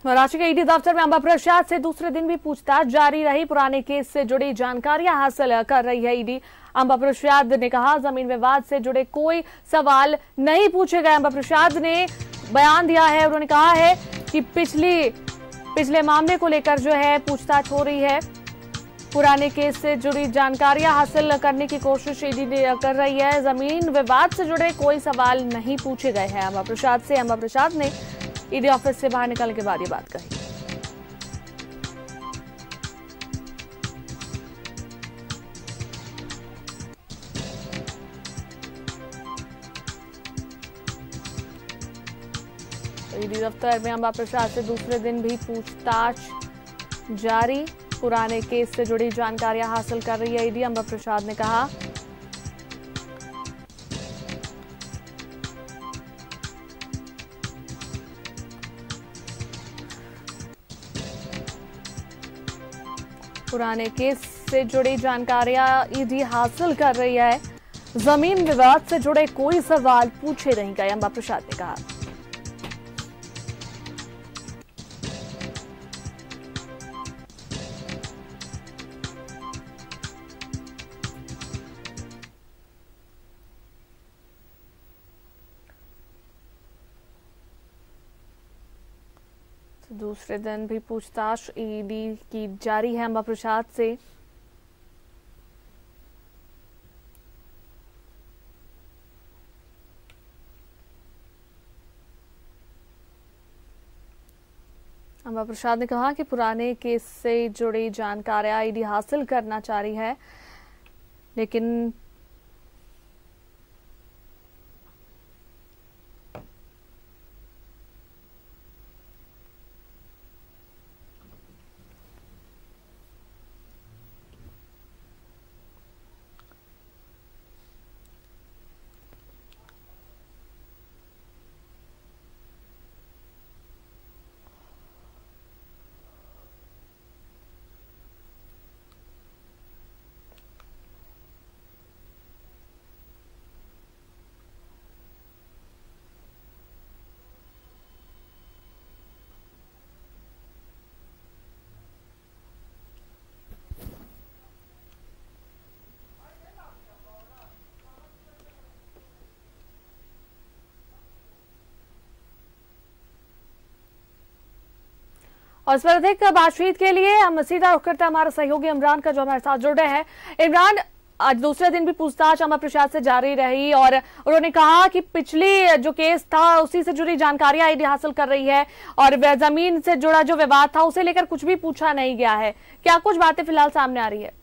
महाराष्ट्र के ईडी दफ्तर में अंबा प्रसाद से दूसरे दिन भी पूछताछ जारी रही। पुराने केस से जुड़ी जानकारियां हासिल कर रही है ईडी। अंबा प्रसाद ने कहा, जमीन विवाद से जुड़े कोई सवाल नहीं पूछे गए। अंबा प्रसाद ने बयान दिया है, उन्होंने कहा है कि पिछले मामले को लेकर जो है पूछताछ हो रही है। पुराने केस से जुड़ी जानकारियां हासिल करने की कोशिश ईडी कर रही है। जमीन विवाद से जुड़े कोई सवाल नहीं पूछे गए हैं अंबा प्रसाद से। अंबा प्रसाद ने ईडी ऑफिस से बाहर निकलने के बाद ये बात कही। ईडी दफ्तर में अंबा प्रसाद से दूसरे दिन भी पूछताछ जारी। पुराने केस से जुड़ी जानकारियां हासिल कर रही है ईडी। अंबा प्रसाद ने कहा, पुराने केस से जुड़ी जानकारियां ईडी हासिल कर रही है। जमीन विवाद से जुड़े कोई सवाल पूछे नहीं गए, अंबा प्रसाद ने कहा। दूसरे दिन भी पूछताछ ईडी की जारी है अंबा प्रसाद से। अंबा प्रसाद ने कहा कि पुराने केस से जुड़ी जानकारियां ईडी हासिल करना चाह रही है, लेकिन और इस पर अधिक बातचीत के लिए हम सीधा रुख करते हैं हमारे सहयोगी इमरान का, जो हमारे साथ जुड़ रहे हैं। इमरान, आज दूसरे दिन भी पूछताछ अंबा प्रसाद से जारी रही और उन्होंने कहा कि पिछली जो केस था उसी से जुड़ी जानकारियां ईडी हासिल कर रही है और जमीन से जुड़ा जो विवाद था उसे लेकर कुछ भी पूछा नहीं गया है। क्या कुछ बातें फिलहाल सामने आ रही है?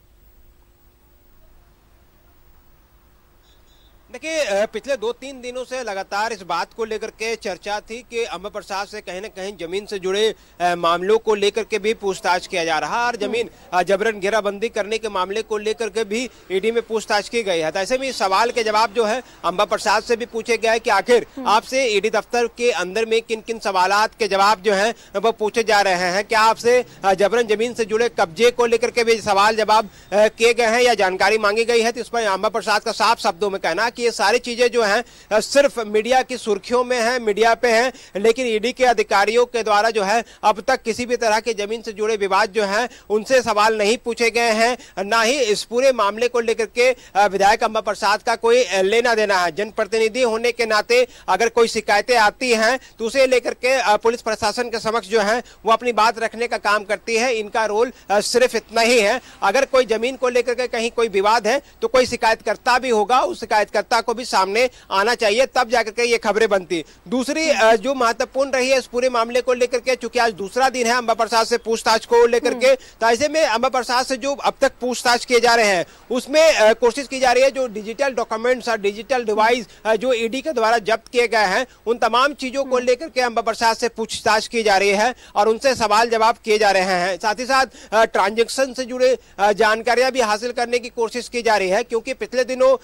देखिए, पिछले 2-3 दिनों से लगातार इस बात को लेकर के चर्चा थी कि अंबा प्रसाद से कहीं न कहीं जमीन से जुड़े मामलों को लेकर के भी पूछताछ किया जा रहा है और जमीन जबरन घेराबंदी करने के मामले को लेकर के भी ईडी में पूछताछ की गई है। तो ऐसे में सवाल के जवाब जो है अंबा प्रसाद से भी पूछे गए कि आखिर आपसे ईडी दफ्तर के अंदर में किन किन सवालात के जवाब जो है वो पूछे जा रहे हैं। क्या आपसे जबरन जमीन से जुड़े कब्जे को लेकर के भी सवाल जवाब किए गए हैं या जानकारी मांगी गई है? तो इस पर अंबा प्रसाद का साफ शब्दों में कहना ये सारी चीजें जो हैं सिर्फ मीडिया की सुर्खियों में हैं, मीडिया पे हैं, लेकिन ईडी के अधिकारियों के द्वारा जो है अब तक किसी भी तरह के जमीन से जुड़े विवाद जो हैं उनसे सवाल नहीं पूछे गए हैं। ना ही इस पूरे मामले को लेकर के विधायक अंबा प्रसाद का कोई लेना देना है। जनप्रतिनिधि होने के नाते अगर कोई शिकायतें आती हैं तो उसे लेकर के पुलिस प्रशासन के समक्ष जो है वो अपनी बात रखने का काम करती है। इनका रोल सिर्फ इतना ही है। अगर कोई जमीन को लेकर के कहीं कोई विवाद है तो कोई शिकायतकर्ता भी होगा, उस शिकायतकर्ता को भी सामने आना चाहिए, तब जाकर के ये खबरें बनती। दूसरी जो महत्वपूर्ण रही है इस पूरे मामले को लेकर के, चूंकि आज दूसरा दिन है अंबा प्रसाद से पूछताछ को लेकर के, तो ऐसे में अंबा प्रसाद से जो अब तक पूछताछ किए जा रहे हैं उसमें कोशिश की जा रही है जो डिजिटल डॉक्यूमेंट्स और डिजिटल डिवाइस जो ईडी के द्वारा जब्त किए गए हैं उन तमाम चीजों को लेकर के अंबा प्रसाद से पूछताछ की जा रही है और उनसे सवाल जवाब किए जा रहे हैं। साथ ही साथ ट्रांजैक्शन से जुड़े जानकारियां भी हासिल करने की कोशिश की जा रही है, क्योंकि पिछले दिनों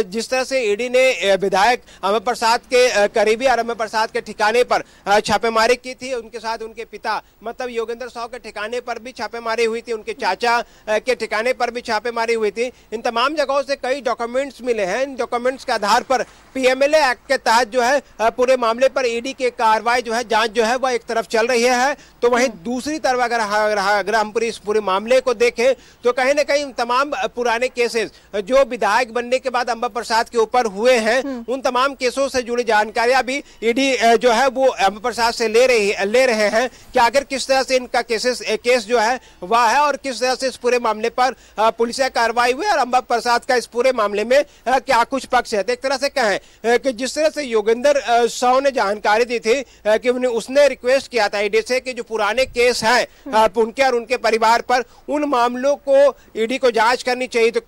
जिस तरह से से ईडी ने विधायक अमर प्रसाद के करीबी और अमर प्रसाद के ठिकाने पर छापेमारी की थी। उनके साथ उनके पिता मतलब योगेंद्र साव के ठिकाने पर भी छापेमारी हुई थी, उनके चाचा के ठिकाने पर भी छापेमारी हुई थी। इन तमाम जगहों से कई डॉक्यूमेंट्स मिले हैं। इन डॉक्यूमेंट्स के आधार पर पीएमएलए एक्ट के तहत जो है पूरे मामले पर ईडी की कार्रवाई जो है, जांच जो है वह एक तरफ चल रही है। तो वहीं दूसरी तरफ अगर हम पूरे मामले को देखें तो कहीं ना कहीं तमाम पुराने केसेस जो विधायक बनने के बाद अंबा प्रसाद के ऊपर हुए हैं, उन तमाम केसों से जुड़ी जानकारियां भी ईडी जो है वो अंबा प्रसाद से ले रहे हैं कि आखिर किस तरह से इनका केस जो है वह है और किस तरह से इस पूरे मामले पर पुलिस कार्रवाई हुई और अंबा प्रसाद का इस पूरे मामले में क्या कुछ पक्ष है। एक तरह से कहें कि जिस तरह से योगेंद्र साव ने जानकारी दी थी कि उसने रिक्वेस्ट किया था ईडी से कि जो पुराने केस हैं उनके और उनके परिवार पर, उन मामलों को ईडी को जांच करनी चाहिए। तो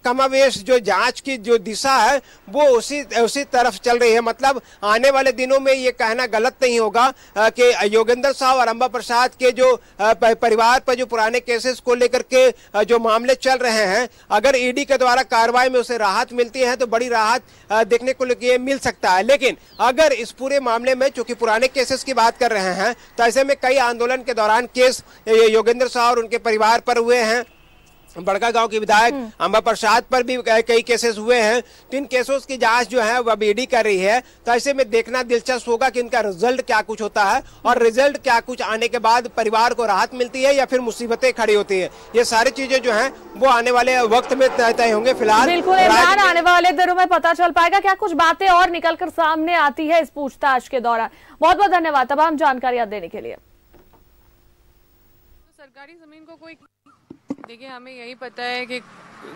कमावेश जो जांच की जो दिशा है वो उसी तरफ चल रही है। मतलब आने वाले दिनों में ये कहना गलत नहीं होगा कि योगेंद्र साव और अंबा प्रसाद के जो परिवार पर जो पुराने केसेस को लेकर के जो मामले चल रहे हैं, अगर ईडी के द्वारा कार्रवाई में उसे राहत मिलती है तो बड़ी राहत देखने को मिल सकता है। लेकिन अगर इस पूरे मामले में चूंकि पुराने केसेस की बात कर रहे हैं तो ऐसे में कई आंदोलन के दौरान केस योगेंद्र साव और उनके परिवार पर हुए हैं। बड़का गांव के विधायक अंबा प्रसाद पर भी कई केसेस हुए हैं। तो इन केसों की जांच जो है वह ईडी कर रही है। तो ऐसे में देखना दिलचस्प होगा कि इनका रिजल्ट क्या कुछ होता है और रिजल्ट क्या कुछ आने के बाद परिवार को राहत मिलती है या फिर मुसीबतें खड़ी होती है। ये सारी चीजें जो है वो आने वाले वक्त में तय होंगे। फिलहाल बिल्कुल आने वाले दिनों में पता चल पाएगा क्या कुछ बातें और निकल कर सामने आती है इस पूछताछ के दौरान। बहुत बहुत धन्यवाद तमाम जानकारियां देने के लिए। सरकारी जमीन को कोई देखिए, हमें यही पता है कि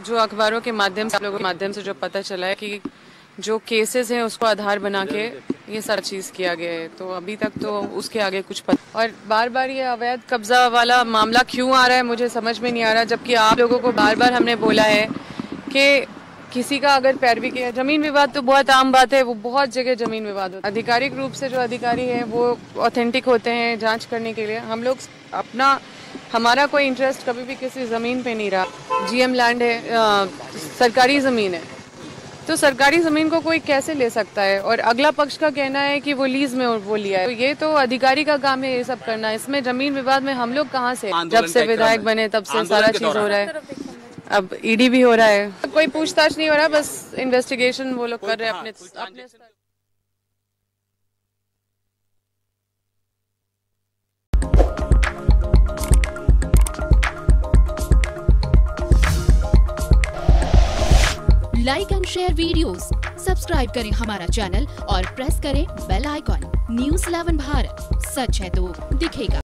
जो अखबारों के माध्यम से, लोगों के माध्यम से जो पता चला है कि जो केसेस हैं उसको आधार बना के ये सारा चीज किया गया है। तो अभी तक तो उसके आगे कुछ पता, और बार बार ये अवैध कब्जा वाला मामला क्यों आ रहा है मुझे समझ में नहीं आ रहा। जबकि आप लोगों को बार बार हमने बोला है कि किसी का अगर पैरवी किया, जमीन विवाद तो बहुत आम बात है, वो बहुत जगह जमीन विवाद होता है। आधिकारिक रूप से जो अधिकारी है वो ऑथेंटिक होते हैं जांच करने के लिए। हम लोग हमारा कोई इंटरेस्ट कभी भी किसी जमीन पे नहीं रहा। जीएम लैंड है, सरकारी जमीन है, तो सरकारी जमीन को कोई कैसे ले सकता है। और अगला पक्ष का कहना है कि वो लीज में वो लिया है। तो ये तो अधिकारी का काम है ये सब करना। इसमें जमीन विवाद में हम लोग कहाँ से, जब से विधायक बने तब से सारा चीज हो रहा है। अब ईडी भी हो रहा है, कोई पूछताछ नहीं हो रहा, बस इन्वेस्टिगेशन वो लोग कर रहे हैं अपने स्तर। Like and share videos, subscribe करें हमारा चैनल और प्रेस करें बेल आइकॉन। News 11 भारत, सच है तो दिखेगा।